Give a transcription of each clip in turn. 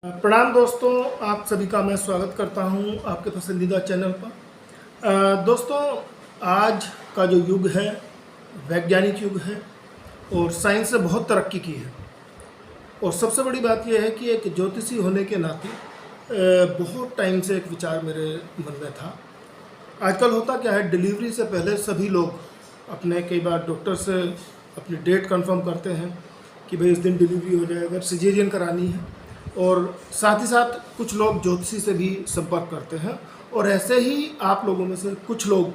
प्रणाम दोस्तों, आप सभी का मैं स्वागत करता हूं आपके पसंदीदा चैनल पर। दोस्तों, आज का जो युग है वैज्ञानिक युग है और साइंस ने बहुत तरक्की की है। और सबसे बड़ी बात यह है कि एक ज्योतिषी होने के नाते बहुत टाइम से एक विचार मेरे मन में था। आजकल होता क्या है, डिलीवरी से पहले सभी लोग अपने कई बार डॉक्टर से अपनी डेट कंफर्म करते हैं कि भाई इस दिन डिलीवरी हो जाए, अगर सिजेरियन करानी है। और साथ ही साथ कुछ लोग ज्योतिषी से भी संपर्क करते हैं। और ऐसे ही आप लोगों में से कुछ लोग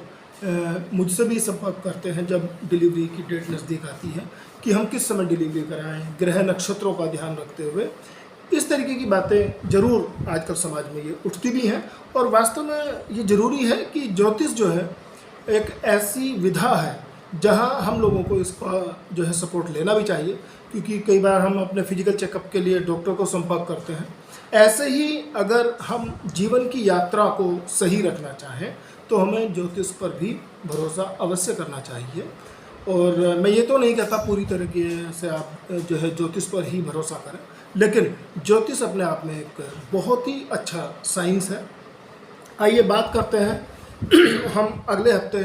मुझसे भी संपर्क करते हैं जब डिलीवरी की डेट नज़दीक आती है कि हम किस समय डिलीवरी कराएं, ग्रह नक्षत्रों का ध्यान रखते हुए। इस तरीके की बातें ज़रूर आजकल समाज में ये उठती भी हैं। और वास्तव में ये ज़रूरी है कि ज्योतिष जो है एक ऐसी विधा है जहां हम लोगों को इसका जो है सपोर्ट लेना भी चाहिए, क्योंकि कई बार हम अपने फिजिकल चेकअप के लिए डॉक्टर को संपर्क करते हैं। ऐसे ही अगर हम जीवन की यात्रा को सही रखना चाहें तो हमें ज्योतिष पर भी भरोसा अवश्य करना चाहिए। और मैं ये तो नहीं कहता पूरी तरीके से आप जो है ज्योतिष पर ही भरोसा करें, लेकिन ज्योतिष अपने आप में एक बहुत ही अच्छा साइंस है। आइए बात करते हैं हम अगले हफ्ते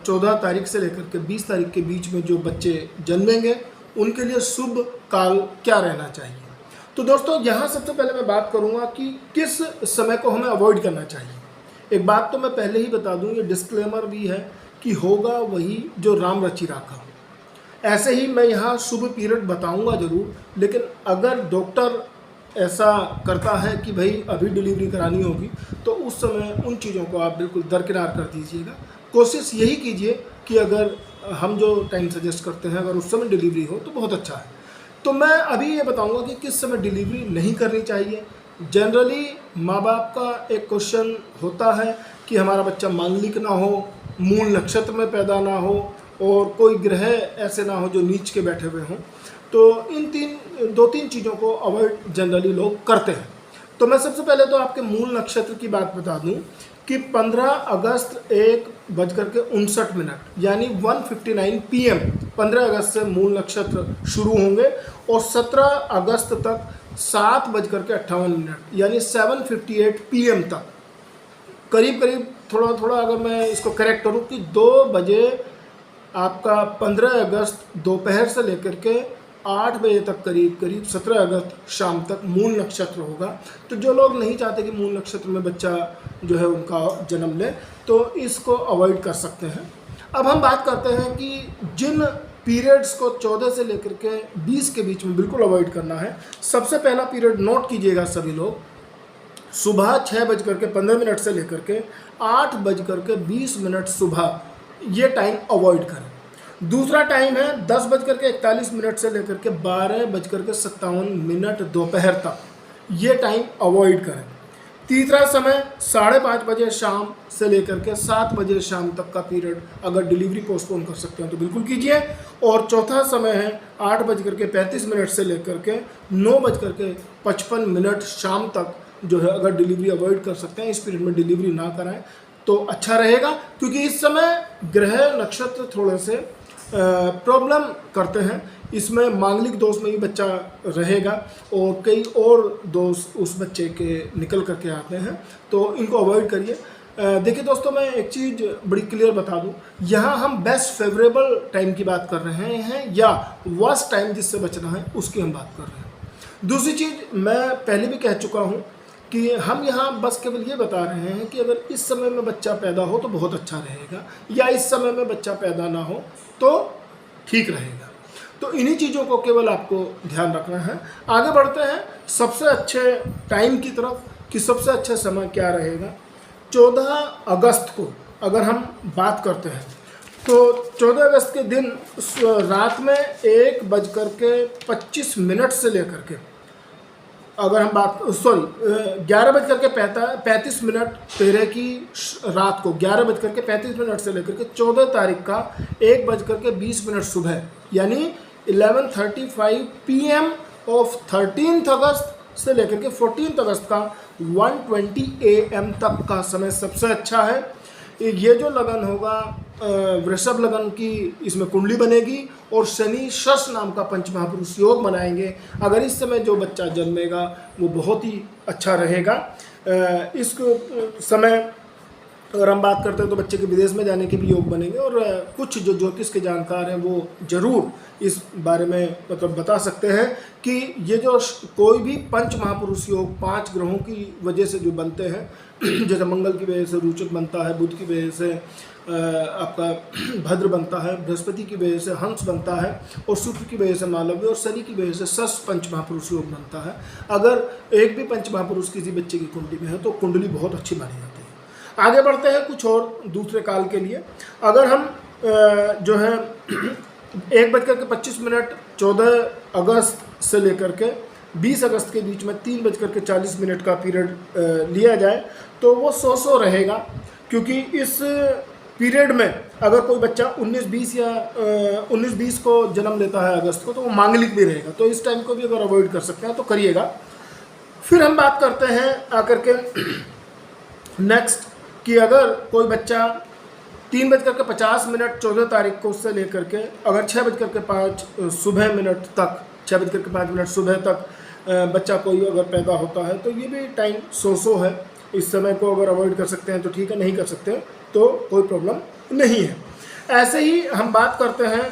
14 तारीख से लेकर के 20 तारीख के बीच में जो बच्चे जन्मेंगे उनके लिए शुभ काल क्या रहना चाहिए। तो दोस्तों, यहाँ सबसे पहले मैं बात करूँगा कि किस समय को हमें अवॉइड करना चाहिए। एक बात तो मैं पहले ही बता दूँ, ये डिस्क्लेमर भी है कि होगा वही जो राम रचि राखा। ऐसे ही मैं यहाँ शुभ पीरियड बताऊँगा ज़रूर, लेकिन अगर डॉक्टर ऐसा करता है कि भाई अभी डिलीवरी करानी होगी तो उस समय उन चीज़ों को आप बिल्कुल दरकिनार कर दीजिएगा। कोशिश यही कीजिए कि अगर हम जो टाइम सजेस्ट करते हैं अगर उस समय डिलीवरी हो तो बहुत अच्छा है। तो मैं अभी ये बताऊंगा कि किस समय डिलीवरी नहीं करनी चाहिए। जनरली माँ बाप का एक क्वेश्चन होता है कि हमारा बच्चा मांगलिक ना हो, मूल नक्षत्र में पैदा ना हो और कोई ग्रह ऐसे ना हो जो नीच के बैठे हुए हों। तो इन दो तीन चीज़ों को अवॉइड जनरली लोग करते हैं। तो मैं सबसे पहले तो आपके मूल नक्षत्र की बात बता दूं कि 15 अगस्त 1:59 यानी 1:59 PM 15 अगस्त से मूल नक्षत्र शुरू होंगे और 17 अगस्त तक 7:58 यानी 7:58 PM तक करीब करीब थोड़ा अगर मैं इसको करेक्ट करूँ कि 2 बजे आपका 15 अगस्त दोपहर से लेकर के 8 बजे तक करीब 17 अगस्त शाम तक मूल नक्षत्र होगा। तो जो लोग नहीं चाहते कि मूल नक्षत्र में बच्चा जो है उनका जन्म ले तो इसको अवॉइड कर सकते हैं। अब हम बात करते हैं कि जिन पीरियड्स को 14 से लेकर के 20 के बीच में बिल्कुल अवॉइड करना है। सबसे पहला पीरियड नोट कीजिएगा सभी लोग, सुबह 6:15 से लेकर के 8:20 सुबह, ये टाइम अवॉइड करें। दूसरा टाइम है 10:41 से लेकर के 12:57 दोपहर तक, ये टाइम अवॉइड करें। तीसरा समय 5:30 बजे शाम से लेकर के 7 बजे शाम तक का पीरियड अगर डिलीवरी पोस्टपोन कर सकते हैं तो बिल्कुल कीजिए। और चौथा समय है 8:35 से लेकर के 9:55 शाम तक जो है अगर डिलीवरी अवॉइड कर सकते हैं, इस पीरियड में डिलीवरी ना कराएं तो अच्छा रहेगा, क्योंकि इस समय ग्रह नक्षत्र थोड़े से प्रॉब्लम करते हैं। इसमें मांगलिक दोष में ही बच्चा रहेगा और कई और दोष उस बच्चे के निकल करके आते हैं, तो इनको अवॉइड करिए। देखिए दोस्तों, मैं एक चीज़ बड़ी क्लियर बता दूं, यहाँ हम बेस्ट फेवरेबल टाइम की बात कर रहे हैं या वर्स्ट टाइम जिससे बचना है उसकी हम बात कर रहे हैं। दूसरी चीज़ मैं पहले भी कह चुका हूँ कि हम यहाँ बस केवल ये बता रहे हैं कि अगर इस समय में बच्चा पैदा हो तो बहुत अच्छा रहेगा, या इस समय में बच्चा पैदा ना हो तो ठीक रहेगा। तो इन्हीं चीज़ों को केवल आपको ध्यान रखना है। आगे बढ़ते हैं सबसे अच्छे टाइम की तरफ कि सबसे अच्छा समय क्या रहेगा। 14 अगस्त को अगर हम बात करते हैं तो 14 अगस्त के दिन रात में 1:25 से लेकर के अगर हम बात 11:35 तेरह की रात को 11:35 से लेकर के 14 तारीख का 1:20 सुबह यानी 11:35 PM ऑफ 13 अगस्त से लेकर के 14 अगस्त का 1:20 AM तक का समय सबसे अच्छा है। ये जो लगन होगा वृषभ लगन की इसमें कुंडली बनेगी और शनि शश नाम का पंच महापुरुष योग बनाएंगे। अगर इस समय जो बच्चा जन्मेगा वो बहुत ही अच्छा रहेगा। इस समय अगर हम बात करते हैं तो बच्चे के विदेश में जाने के भी योग बनेंगे और कुछ जो ज्योतिष के जानकार हैं वो जरूर इस बारे में मतलब बता सकते हैं कि ये जो कोई भी पंच महापुरुष योग 5 ग्रहों की वजह से जो बनते हैं, जैसे मंगल की वजह से रोचक बनता है, बुध की वजह से आपका भद्र बनता है, बृहस्पति की वजह से हंस बनता है और शुक्र की वजह से मालव्य और शनि की वजह से सस पंच महापुरुष योग बनता है। अगर एक भी पंच महापुरुष किसी बच्चे की कुंडली में है तो कुंडली बहुत अच्छी मानी जाती है। आगे बढ़ते हैं कुछ और दूसरे काल के लिए। अगर हम जो है 1:25 14 अगस्त से लेकर के 20 अगस्त के बीच में 3:40 का पीरियड लिया जाए तो वो 100 रहेगा, क्योंकि इस पीरियड में अगर कोई बच्चा 19-20 या 19-20 को जन्म लेता है अगस्त को तो वो मांगलिक भी रहेगा, तो इस टाइम को भी अगर अवॉइड कर सकते हैं तो करिएगा। फिर हम बात करते हैं आकर के नेक्स्ट कि अगर कोई बच्चा 3:50 14 तारीख को उससे लेकर के अगर 6:05 सुबह मिनट तक 6:05 सुबह तक बच्चा कोई अगर पैदा होता है तो ये भी टाइम 100 है। इस समय को अगर अवॉइड कर सकते हैं तो ठीक है, नहीं कर सकते तो कोई प्रॉब्लम नहीं है। ऐसे ही हम बात करते हैं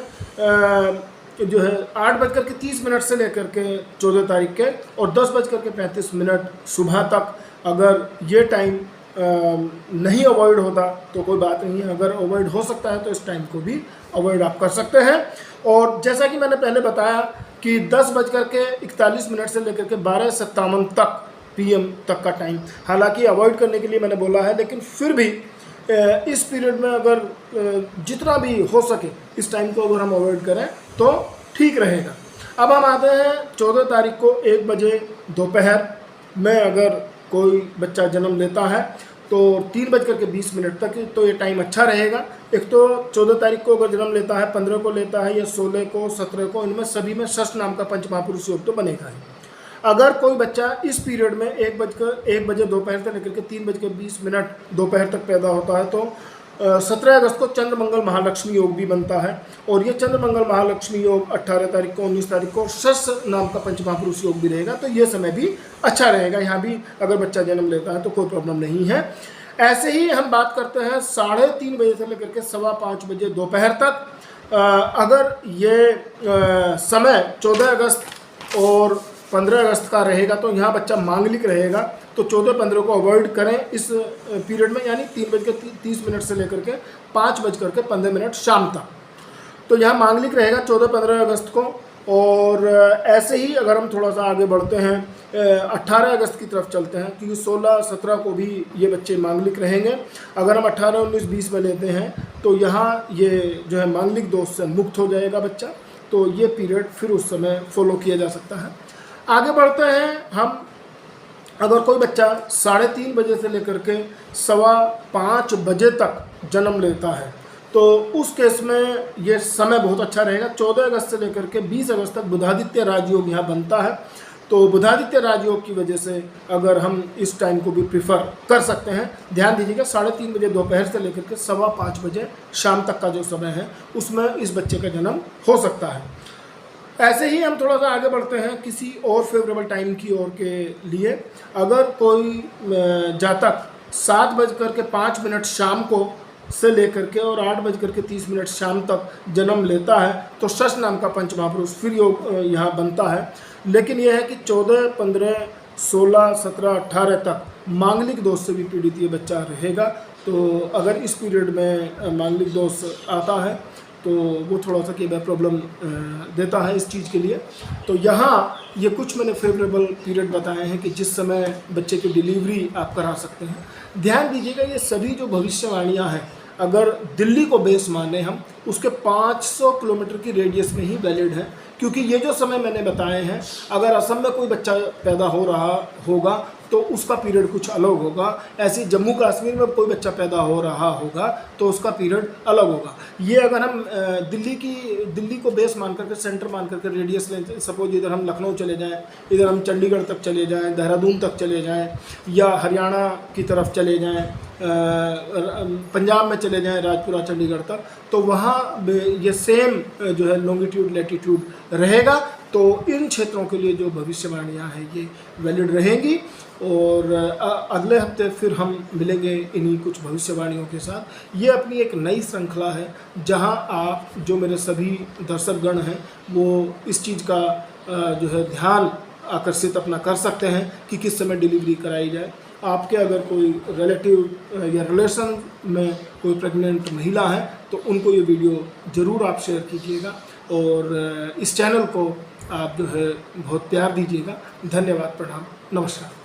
जो है 8:30 से लेकर के 14 तारीख के और 10:35 सुबह तक अगर ये टाइम नहीं अवॉइड होता तो कोई बात नहीं है। अगर अवॉइड हो सकता है तो इस टाइम को भी अवॉइड आप कर सकते हैं। और जैसा कि मैंने पहले बताया कि 10:41 से लेकर के 12:57 तक PM तक का टाइम, हालांकि अवॉइड करने के लिए मैंने बोला है, लेकिन फिर भी इस पीरियड में अगर जितना भी हो सके इस टाइम को अगर हम अवॉइड करें तो ठीक रहेगा। अब हम आते हैं 14 तारीख को 1 बजे दोपहर में अगर कोई बच्चा जन्म लेता है तो 3:20 तक तो ये टाइम अच्छा रहेगा। एक तो 14 तारीख को अगर जन्म लेता है, 15 को लेता है या 16 को 17 को, इनमें सभी में शश नाम का पंच महापुरुष योग तो बनेगा ही। अगर कोई बच्चा इस पीरियड में 1 बजे दोपहर से लेकर के 3:20 दोपहर तक पैदा होता है तो 17 अगस्त को चंद्र मंगल महालक्ष्मी योग भी बनता है और ये चंद्र मंगल महालक्ष्मी योग 18 तारीख को 19 तारीख को शश नाम का पंच महापुरुष योग भी रहेगा, तो ये समय भी अच्छा रहेगा। यहाँ भी अगर बच्चा जन्म लेता है तो कोई प्रॉब्लम नहीं है। ऐसे ही हम बात करते हैं 3:30 बजे से लेकर के 5:15 बजे दोपहर तक। अगर ये समय 14 अगस्त और 15 अगस्त का रहेगा तो यहाँ बच्चा मांगलिक रहेगा, तो 14-15 को अवॉइड करें इस पीरियड में, यानी 3:30 से लेकर के 5:15 शाम तक। तो यहाँ मांगलिक रहेगा 14-15 अगस्त को। और ऐसे ही अगर हम थोड़ा सा आगे बढ़ते हैं 18 अगस्त की तरफ चलते हैं, क्योंकि 16-17 को भी ये बच्चे मांगलिक रहेंगे। अगर हम 18, 19, 20 में लेते हैं तो यहाँ ये जो है मांगलिक दोष से मुक्त हो जाएगा बच्चा, तो ये पीरियड फिर उस समय फॉलो किया जा सकता है। आगे बढ़ते हैं हम, अगर कोई बच्चा 3:30 बजे से लेकर के 5:15 बजे तक जन्म लेता है तो उस केस में ये समय बहुत अच्छा रहेगा। 14 अगस्त से लेकर के 20 अगस्त तक बुधादित्य राजयोग यहाँ बनता है, तो बुधादित्य राजयोग की वजह से अगर हम इस टाइम को भी प्रिफर कर सकते हैं। ध्यान दीजिएगा 3:30 बजे दोपहर से लेकर के 5:15 बजे शाम तक का जो समय है उसमें इस बच्चे का जन्म हो सकता है। ऐसे ही हम थोड़ा सा आगे बढ़ते हैं किसी और फेवरेबल टाइम की ओर के लिए। अगर कोई जातक 7:05 शाम को से लेकर के और 8:30 शाम तक जन्म लेता है तो शश नाम का पंच महापुरुष फिर योग यहाँ बनता है। लेकिन यह है कि 14, 15, 16, 17, 18 तक मांगलिक दोष से भी पीड़ित ये बच्चा रहेगा। तो अगर इस पीरियड में मांगलिक दोष आता है तो वो थोड़ा सा कई बार प्रॉब्लम देता है इस चीज़ के लिए। तो यहाँ ये कुछ मैंने फेवरेबल पीरियड बताए हैं कि जिस समय बच्चे की डिलीवरी आप करा सकते हैं। ध्यान दीजिएगा ये सभी जो भविष्यवाणियाँ हैं अगर दिल्ली को बेस माने हम, उसके 500 किलोमीटर की रेडियस में ही वैलिड है, क्योंकि ये जो समय मैंने बताए हैं अगर असम में कोई बच्चा पैदा हो रहा होगा तो उसका पीरियड कुछ अलग होगा, ऐसे जम्मू कश्मीर में कोई बच्चा पैदा हो रहा होगा तो उसका पीरियड अलग होगा। ये अगर हम दिल्ली को बेस मान करके, सेंटर मान करके रेडियस लें, सपोज इधर हम लखनऊ चले जाएं, इधर हम चंडीगढ़ तक चले जाएं, देहरादून तक चले जाएं या हरियाणा की तरफ चले जाएं पंजाब में चले जाएं राजपुरा चंडीगढ़ तक, तो वहाँ ये सेम जो है लॉन्गिट्यूड लैटिट्यूड रहेगा। तो इन क्षेत्रों के लिए जो भविष्यवाणियाँ हैं ये वैलिड रहेंगी। और अगले हफ्ते फिर हम मिलेंगे इन्हीं कुछ भविष्यवाणियों के साथ। ये अपनी एक नई श्रृंखला है जहां आप जो मेरे सभी दर्शकगण हैं वो इस चीज़ का जो है ध्यान आकर्षित अपना कर सकते हैं कि किस समय डिलीवरी कराई जाए। आपके अगर कोई रिलेटिव या रिलेशन में कोई प्रेग्नेंट महिला है तो उनको ये वीडियो ज़रूर आप शेयर कीजिएगा और इस चैनल को आप जो है बहुत प्यार दीजिएगा। धन्यवाद, प्रणाम, नमस्कार।